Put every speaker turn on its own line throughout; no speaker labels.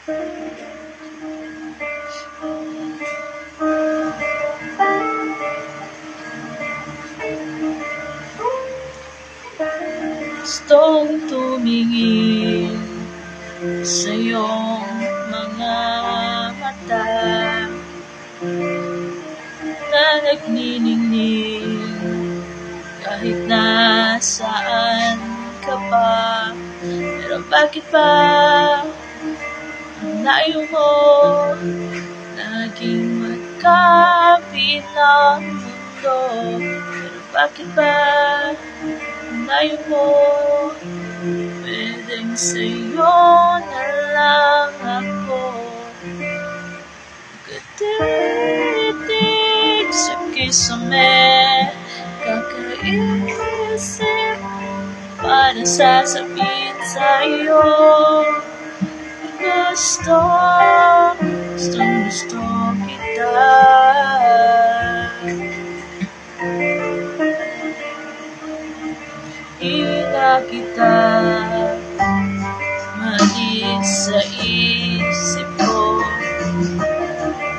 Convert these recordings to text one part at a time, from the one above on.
Gustong tumingin sa iyong mga mata na nagniningning kahit nasaan ka pa. Pero bakit ba ang layo mo naging magkabilang mundo? Pero bakit ba ang layo mo? Pwedeng sa'yo na lang ako. Katitig sa kisame, kakaisip para sasabihin sa'yo. Gusto kita. Hila kita, malis sa isip ko.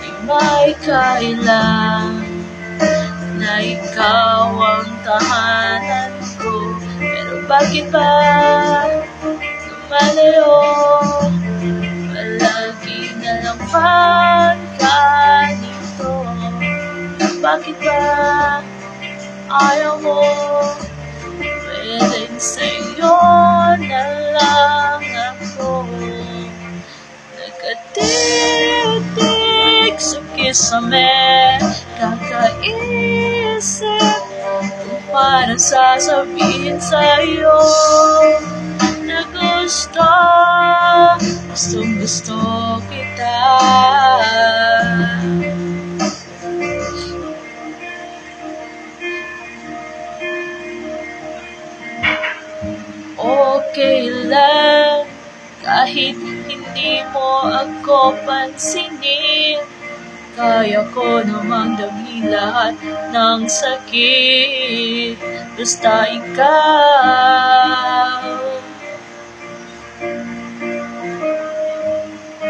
Di may kailang na ikaw ang tahanan ko. Pero bakit ba lumalayo? Palagi na lang pagkanito. Bakit ba ayaw mo? Pwedeng sa'yo na lang ako. Nagkatitig sa kisame, kakaisip kung paano sasabihin sa'yo na gustong-gusto kita. Okay lang kahit hindi mo ako pansinin. Kaya ko namang damhin lahat ng sakit, basta ikaw.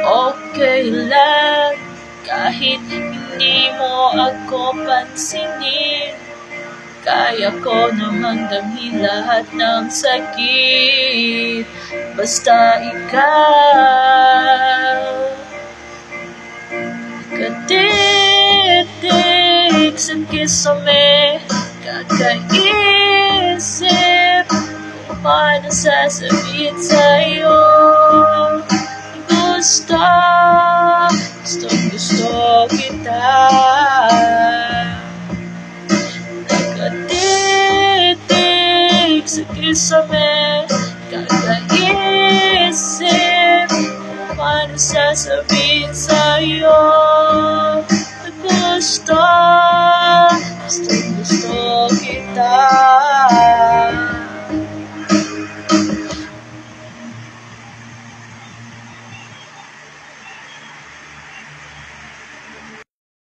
Okay lang kahit hindi mo ako pansinin. Kaya ko namang damhin lahat ng sakit, basta ikaw. Katitig sa kisame, kakaisip kung paano sasabihin sa'yo. Gusto kita. Nagkatitig sa kisame, kakaisip kung paano sasabihin sa'yo. Gusto